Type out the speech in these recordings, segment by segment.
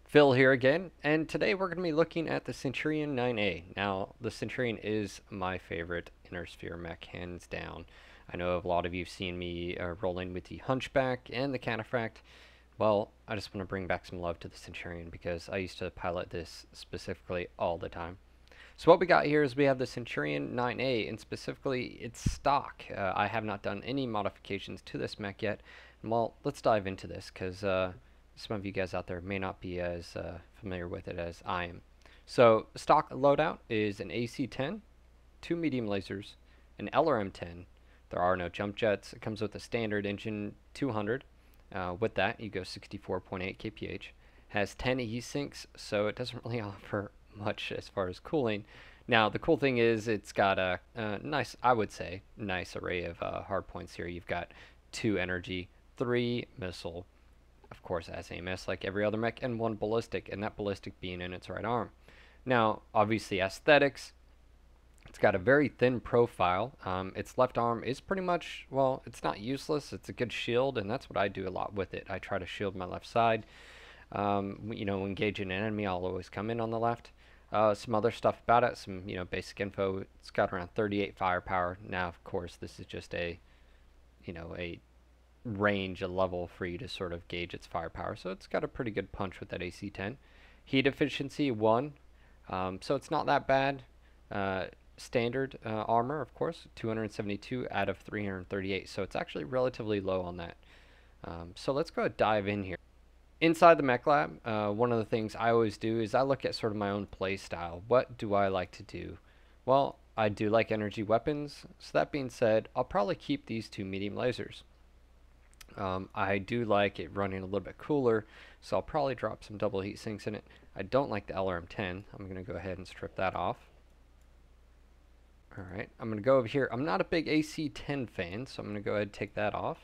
Phil here again, and today we're going to be looking at the Centurion 9A. Now, the Centurion is my favorite inner sphere mech, hands down. I know a lot of you have seen me rolling with the Hunchback and the Cataphract. Well, I just want to bring back some love to the Centurion because I used to pilot this specifically all the time. So what we got here is we have the Centurion 9A, and specifically its stock. I have not done any modifications to this mech yet. Well, let's dive into this because some of you guys out there may not be as familiar with it as I am. So stock loadout is an AC-10, 2 medium lasers, an LRM-10. There are no jump jets. It comes with a standard engine 200. With that, you go 64.8 kph. Has 10 heat sinks, so it doesn't really offer much as far as cooling. Now, the cool thing is it's got a nice, I would say, nice array of hard points here. You've got 2 energy, 3 missile, of course as AMS like every other mech, and 1 ballistic, and that ballistic being in its right arm. Now, obviously aesthetics, it's got a very thin profile. Its left arm is pretty much, well, it's not useless. It's a good shield, and that's what I do a lot with it. I try to shield my left side. You know, engaging an enemy, I'll always come in on the left. Some other stuff about it, some, you know, basic info. It's got around 38 firepower. Now, of course, this is just a, you know, a range, a level for you to sort of gauge its firepower. So it's got a pretty good punch with that AC-10. Heat efficiency 1, so it's not that bad. Standard armor, of course, 272 out of 338, so it's actually relatively low on that. So let's go dive in here. Inside the mech lab, one of the things I always do is I look at sort of my own play style. What do I like to do? Well, I do like energy weapons, so that being said, I'll probably keep these 2 medium lasers. I do like it running a little bit cooler, so I'll probably drop some double heat sinks in it. I don't like the LRM-10. I'm going to go ahead and strip that off. Alright, I'm going to go over here. I'm not a big AC-10 fan, so I'm going to go ahead and take that off.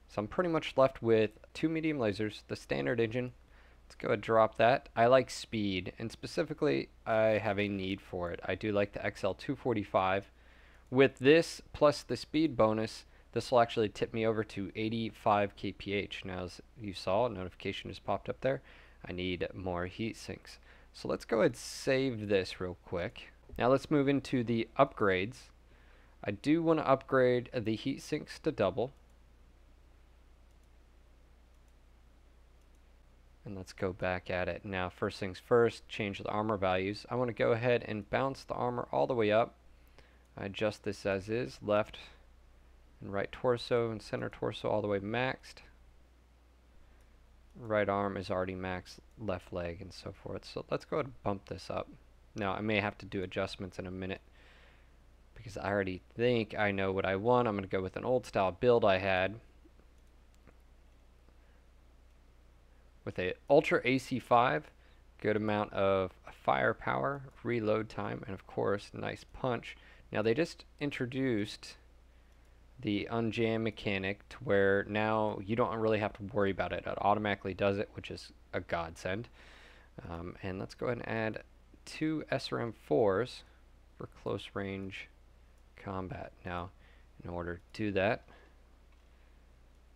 So I'm pretty much left with 2 medium lasers, the standard engine. Let's go ahead and drop that. I like speed, and specifically, I have a need for it. I do like the XL245. With this, plus the speed bonus, this will actually tip me over to 85 kph. Now, as you saw, a notification just popped up there. I need more heat sinks. So let's go ahead and save this real quick. Now let's move into the upgrades. I do want to upgrade the heat sinks to double. And let's go back at it. Now, first things first, change the armor values. I want to go ahead and bounce the armor all the way up. I adjust this as is, left and right torso and center torso all the way maxed. Right arm is already maxed, left leg, and so forth. So let's go ahead and bump this up. Now, I may have to do adjustments in a minute because I already think I know what I want. I'm going to go with an old style build I had with a Ultra AC5, good amount of firepower, reload time, and of course, nice punch. Now, they just introduced the unjam mechanic to where now you don't really have to worry about it. It automatically does it, which is a godsend. And let's go ahead and add 2 SRM4s for close range combat. Now, in order to do that,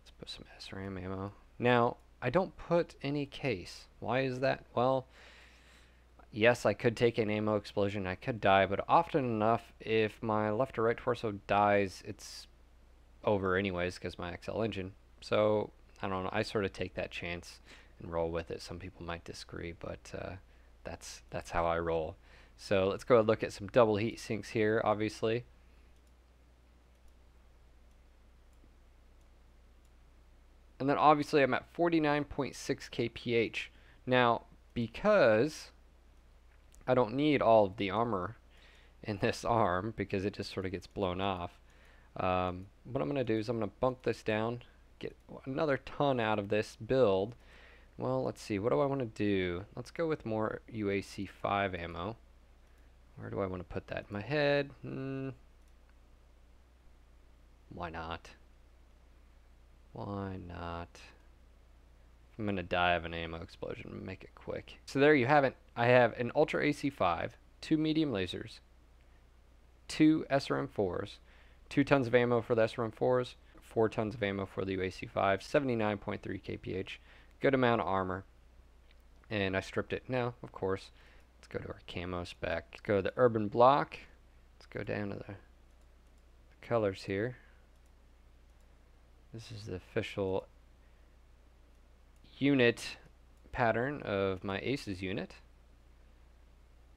let's put some SRM ammo. Now, I don't put any case. Why is that? Well, yes, I could take an ammo explosion. I could die, but often enough, if my left or right torso dies, it's over anyways because my XL engine. So I don't know, I sort of take that chance and roll with it. Some people might disagree, but that's how I roll. So let's go and look at some double heat sinks here, obviously. And then obviously I'm at 49.6 kph. Now, because I don't need all of the armor in this arm because it just sort of gets blown off, what I'm going to do is I'm going to bump this down, get another ton out of this build. Well, let's see, what do I want to do? Let's go with more UAC5 ammo. Where do I want to put that? In my head? Why not? Why not? I'm going to die of an ammo explosion. Make it quick. So there you have it. I have an Ultra AC5, 2 medium lasers, 2 SRM4s, 2 tons of ammo for the SRM4s, 4 tons of ammo for the UAC5, 79.3 kph, good amount of armor. and I stripped it. Now, of course, let's go to our camo spec. Let's go to the urban block. Let's go down to the colors here. This is the official unit pattern of my Aces unit.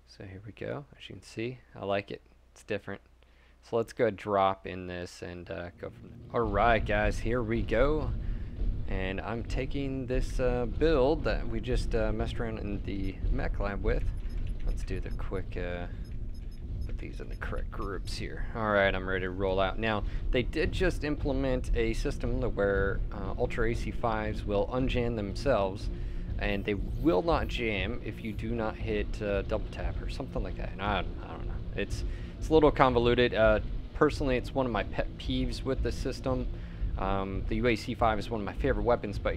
So here we go. As you can see, I like it. It's different. So let's go drop in this and go from there. Alright guys, here we go. And I'm taking this build that we just messed around in the mech lab with. Let's do the quick, put these in the correct groups here. Alright, I'm ready to roll out. Now, they did just implement a system where Ultra AC5s will unjam themselves, and they will not jam if you do not hit double tap or something like that. And I don't know. It's a little convoluted. Personally, it's one of my pet peeves with the system. The UAC5 is one of my favorite weapons, but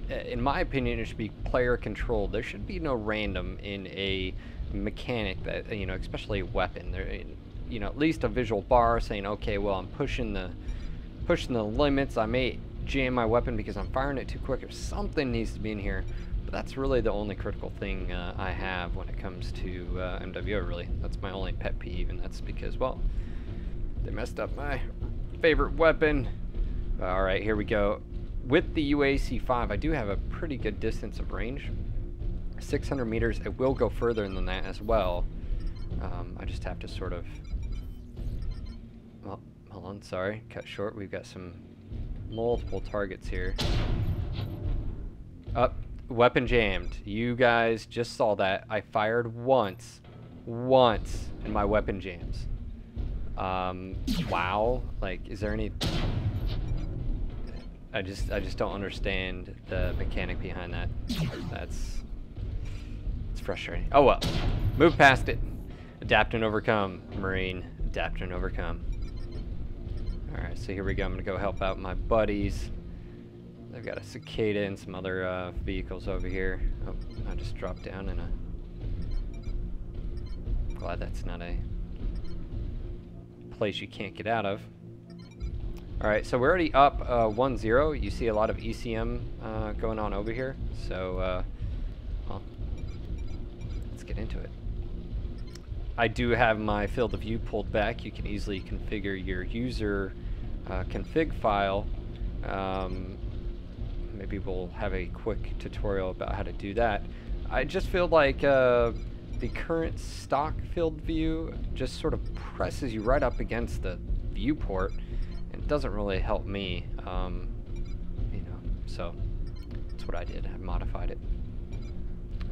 in my opinion, it should be player controlled. There should be no random in a mechanic that, you know, especially a weapon. There, you know, at least a visual bar saying, okay, well, I'm pushing the limits. I may jam my weapon because I'm firing it too quick, or something needs to be in here. But that's really the only critical thing I have when it comes to MWO. Really, that's my only pet peeve, and that's because, well, they messed up my favorite weapon. Alright, here we go. With the UAC5, I do have a pretty good distance of range. 600 meters. It will go further than that as well. I just have to sort of... Well, hold on, sorry. Cut short. We've got some multiple targets here. Up. Weapon jammed. You guys just saw that. I fired once, and my weapon jams. Wow. Like, is there any... I just don't understand the mechanic behind that. It's frustrating. Oh well. Move past it. Adapt and overcome, Marine. Adapt and overcome. Alright, so here we go. I'm gonna go help out my buddies. They've got a cicada and some other vehicles over here. Oh, I just dropped down in a... Glad that's not a place you can't get out of. Alright, so we're already up 1-0. You see a lot of ECM going on over here. So, well, let's get into it. I do have my field of view pulled back. You can easily configure your user config file. Maybe we'll have a quick tutorial about how to do that. I just feel like the current stock field view just sort of presses you right up against the viewport. It doesn't really help me, you know, so that's what I did. I modified it.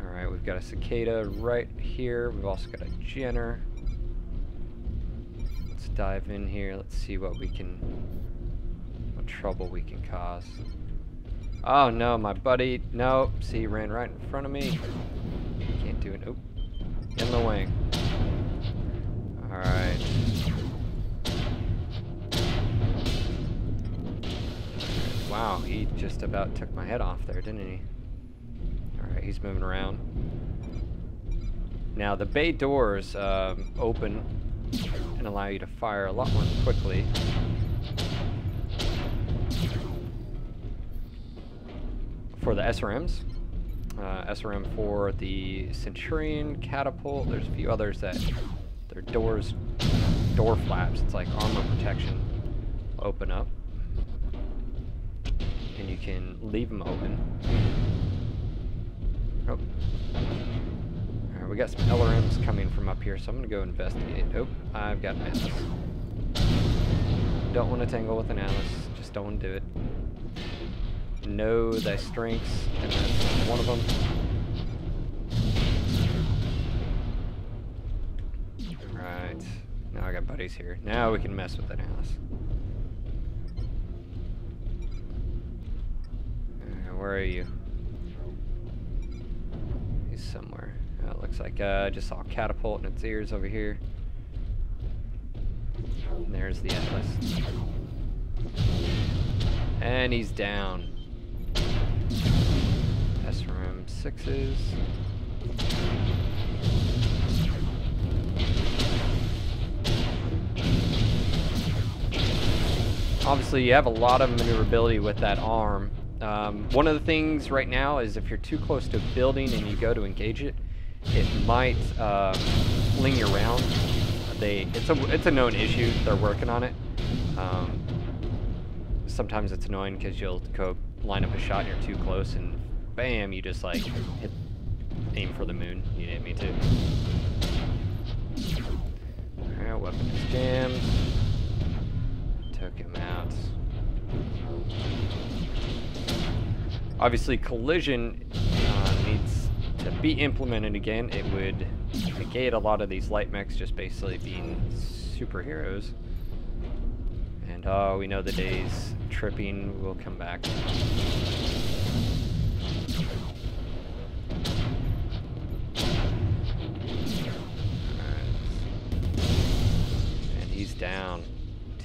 Alright, we've got a cicada right here. We've also got a Jenner. Let's dive in here. Let's see what trouble we can cause. Oh no, my buddy, no, see, he ran right in front of me. Can't do it. Nope. In the wing. Alright. Wow, he just about took my head off there, didn't he? Alright, he's moving around. Now, the bay doors open and allow you to fire a lot more quickly. For the SRMs. SRM for the Centurion, Catapult. There's a few others that their door flaps. It's like armor protection. Open up. And you can leave them open. Oh. Alright, we got some LRMs coming from up here, so I'm going to go investigate. Oh, I've got an Atlas. Don't want to tangle with an Atlas. Just don't want to do it. Know thy strengths, and that's one of them. Alright. Now I got buddies here. Now we can mess with an Atlas. Where are you? He's somewhere. It looks like I just saw a catapult in its ears over here. And there's the Atlas. And he's down. SRM 6s. Obviously, you have a lot of maneuverability with that arm. One of the things right now is if you're too close to a building and you go to engage it, it might fling you around. It's a known issue. They're working on it. Sometimes it's annoying because you'll go line up a shot and you're too close and bam, you just like aim for the moon. You didn't mean to. Alright, weapon is jammed. Took him out. Obviously, collision needs to be implemented again. It would negate a lot of these light mechs just basically being superheroes. And we know the days tripping will come back. He's down.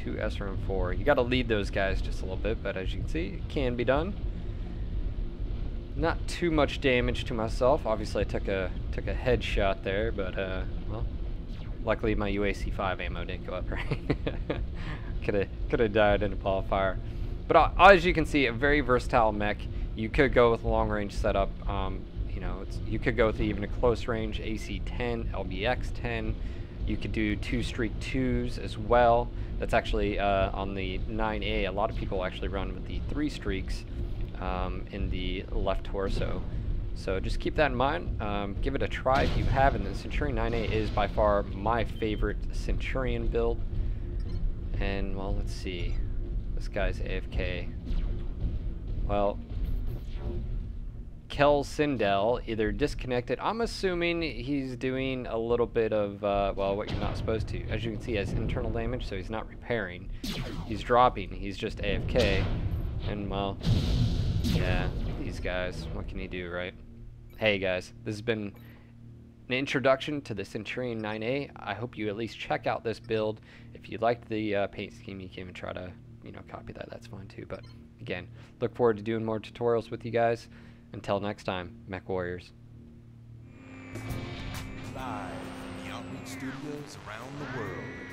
2 SRM4. You got to lead those guys just a little bit, but as you can see, it can be done. Not too much damage to myself. Obviously, I took a headshot there, but well, luckily my UAC-5 ammo didn't go up right. Could have died in a ball of fire. But as you can see, a very versatile mech. You could go with a long range setup. You know, you could go with even a close range AC-10, LBX-10. You could do 2 streak 2s as well. That's actually on the 9A. A lot of people actually run with the 3 streaks in the left torso. So just keep that in mind. Give it a try if you haven't. The Centurion 9A is by far my favorite Centurion build. And, well, let's see. This guy's AFK. Well, Kel Sindel either disconnected. I'm assuming he's doing a little bit of, well, what you're not supposed to. As you can see, he has internal damage, so he's not repairing. He's dropping. He's just AFK. And, well, yeah, these guys. What can he do, right? Hey, guys, this has been an introduction to the Centurion 9A. I hope you at least check out this build. If you liked the paint scheme, you can even try to, you know, copy that. That's fine, too. But, again, look forward to doing more tutorials with you guys. Until next time, Mech Warriors. Live from the Outreach Studios around the world.